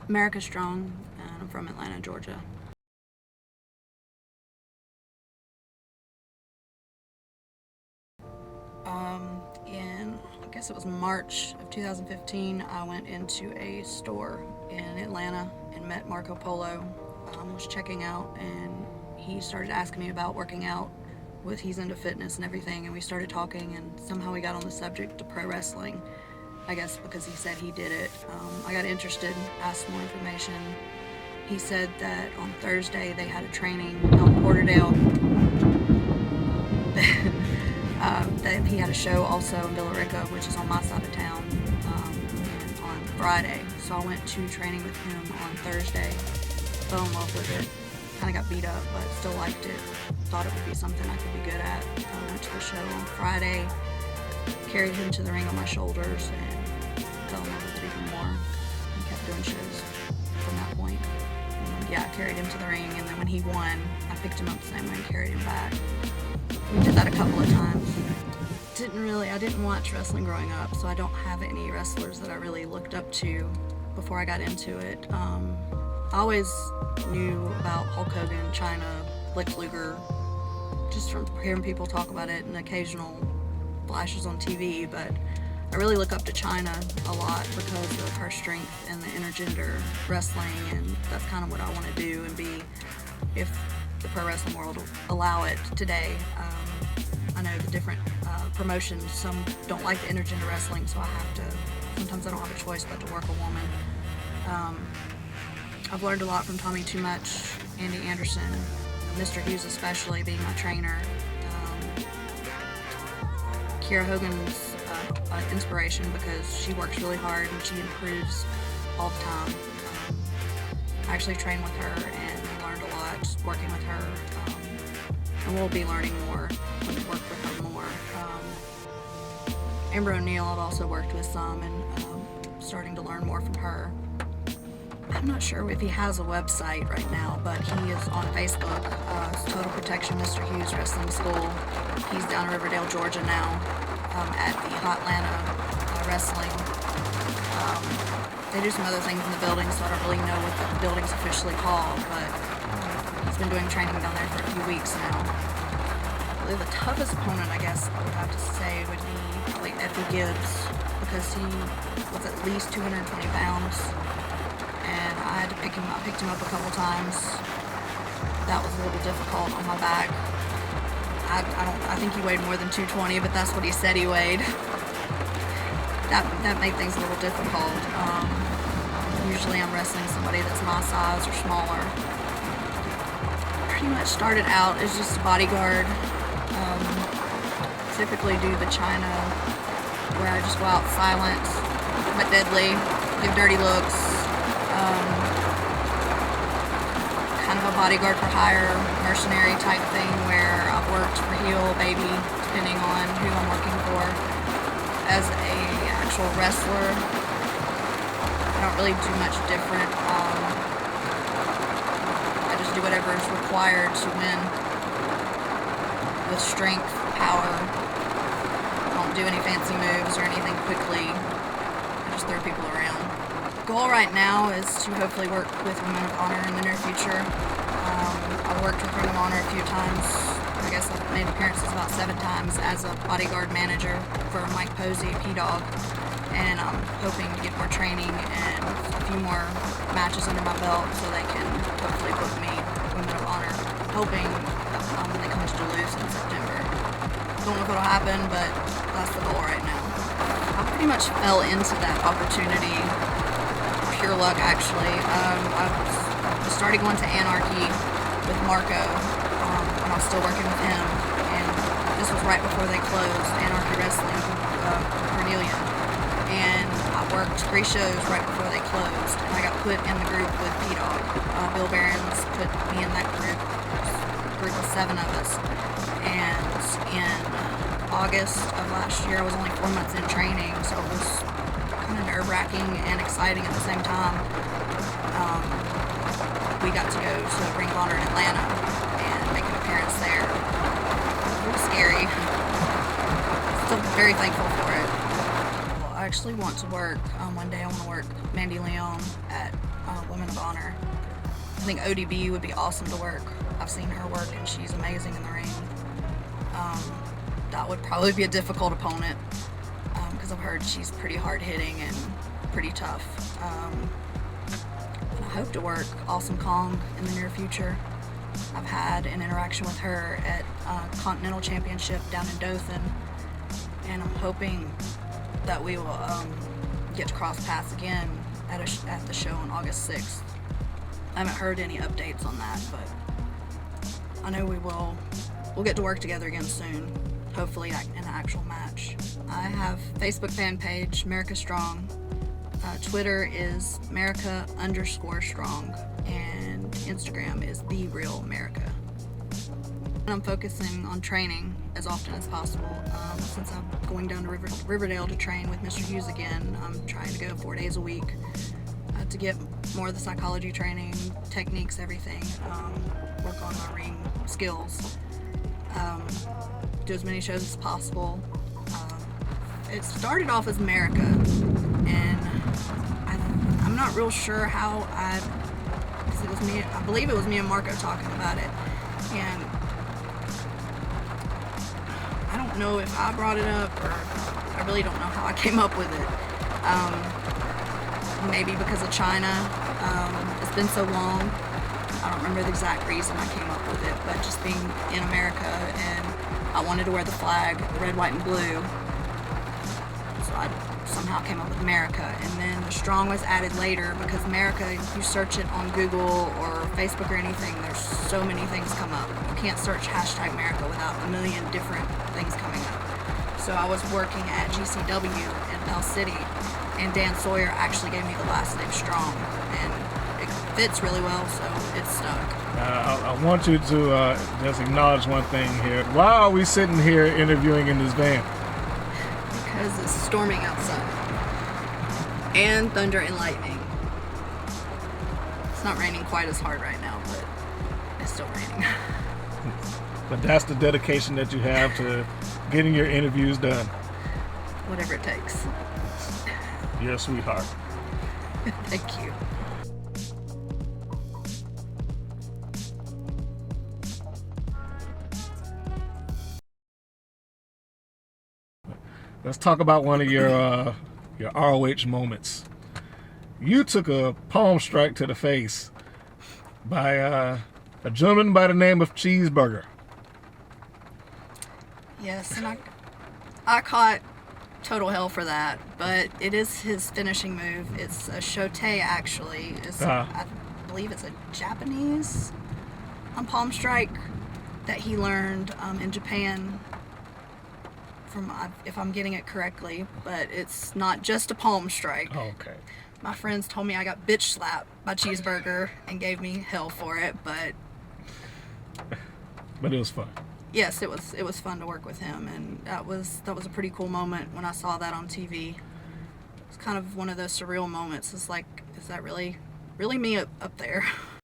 Merica Strong, and I'm from Atlanta, Georgia. In, I guess it was March of 2015, I went into a store in Atlanta and met Marco Polo. Was checking out, and he started asking me about working out. He's into fitness and everything, and we started talking, and somehow we got on the subject of pro wrestling. I guess because he said he did it. I got interested, asked more information. He said that on Thursday they had a training out in Porterdale. That he had a show also in Merica, which is on my side of town, on Friday. So I went to training with him on Thursday. Fell in love with it. Kind of got beat up, but still liked it. Thought it would be something I could be good at. I went to the show on Friday, carried him to the ring on my shoulders, and fell in love with it even more. And kept doing shows from that point. And yeah, I carried him to the ring, and then when he won, I picked him up the same way and carried him back. We did that a couple of times. I didn't watch wrestling growing up, so I don't have any wrestlers that I really looked up to before I got into it. I always knew about Hulk Hogan, China, Lex Luger, just from hearing people talk about it and occasional flashes on TV, but I really look up to China a lot because of her strength in the intergender wrestling, and that's kind of what I want to do and be if the pro wrestling world will allow it today. I know the different promotions, some don't like the intergender wrestling, so sometimes I don't have a choice but to work a woman. I've learned a lot from Tommy Too Much, Andy Anderson, Mr. Hughes especially being my trainer. Kiera Hogan's inspiration because she works really hard and she improves all the time. I actually trained with her and learned a lot working with her, and we'll be learning more when we work with her more. Amber O'Neal I've also worked with some, and starting to learn more from her. I'm not sure if he has a website right now, but he is on Facebook. It's Total Protection Mr. Hughes Wrestling School. He's down in Riverdale, Georgia now, at the Hotlanta Wrestling. They do some other things in the building, so I don't really know what the building's officially called, but he's been doing training down there for a few weeks now. I believe the toughest opponent, I guess I would have to say, would be probably Effie Gibbs, because he was at least 220 pounds. And I had to pick him up. I picked him up a couple times. That was a little difficult on my back. I think he weighed more than 220, but that's what he said he weighed. That made things a little difficult. Usually I'm wrestling somebody that's my size or smaller. Pretty much started out as just a bodyguard. Typically do the China, where I just go out silent, but deadly, give dirty looks. Kind of a bodyguard for hire, mercenary type thing where I've worked for heel, baby, depending on who I'm working for. As a actual wrestler, I don't really do much different. I just do whatever is required to win with strength, power. I don't do any fancy moves or anything quickly. I just throw people around. Goal right now is to hopefully work with Women of Honor in the near future. I've worked with Women of Honor a few times. I guess I've made appearances about 7 times as a bodyguard manager for Mike Posey, P-Dog, and I'm hoping to get more training and a few more matches under my belt so they can hopefully book me Women of Honor. Hoping when they come to Duluth in September. Don't know if it'll happen, but that's the goal right now. I pretty much fell into that opportunity. Pure luck, actually. I started going to Anarchy with Marco when I was still working with him, and this was right before they closed, Anarchy Wrestling, Cornelia. And I worked 3 shows right before they closed, and I got put in the group with P-Dog. Bill Barron's put me in that group of 7 of us. And in August of last year, I was only 4 months in training, so it was kind of nerve-wracking and exciting at the same time. We got to go to Ring of Honor in Atlanta and make an appearance there. It was scary. Still very thankful for it. I actually want to work, one day I want to work Mandy Leon at Women of Honor. I think ODB would be awesome to work. I've seen her work and she's amazing in the ring. That would probably be a difficult opponent because I've heard she's pretty hard hitting and pretty tough. And I hope to work Awesome Kong in the near future. I've had an interaction with her at Continental Championship down in Dothan, and I'm hoping that we will get to cross paths again at the show on August 6th. I haven't heard any updates on that, but I know we will. We'll get to work together again soon, hopefully in an actual match. I have Facebook fan page, Merica Strong. Twitter is Merica_Strong, and Instagram is The Real Merica. I'm focusing on training as often as possible. Since I'm going down to Riverdale to train with Mr. Hughes again, I'm trying to go 4 days a week to get more of the psychology training, techniques, everything, work on my ring skills, do as many shows as possible. It started off as Merica, and I'm not real sure how because it was me, I believe it was me and Marco talking about it, and I don't know if I brought it up, or I really don't know how I came up with it. Maybe because of China. It's been so long. I don't remember the exact reason I came up with it, but just being in America, and I wanted to wear the flag, red, white, and blue. So I somehow came up with America, and then the Strong was added later because America, you search it on Google or Facebook or anything, there's so many things come up. You can't search hashtag America without a million different things coming up. So I was working at GCW in Pell City, and Dan Sawyer actually gave me the last name Strong, and it fits really well, so it's stuck. I want you to just acknowledge one thing here. Why are we sitting here interviewing in this van? Because it's storming outside. And thunder and lightning. It's not raining quite as hard right now, but it's still raining. But that's the dedication that you have to getting your interviews done. Whatever it takes. You're a sweetheart. Thank you. Let's talk about one of your ROH moments. You took a palm strike to the face by a gentleman by the name of Cheeseburger. Yes, and I caught total hell for that, but it is his finishing move. It's a shote, actually. I believe it's a Japanese palm strike that he learned in Japan, if I'm getting it correctly, but it's not just a palm strike. Oh, okay. My friends told me I got bitch slapped by Cheeseburger and gave me hell for it, but it was fun. Yes, it was fun to work with him, and that was a pretty cool moment when I saw that on TV. It's kind of one of those surreal moments. It's like, is that really me up there?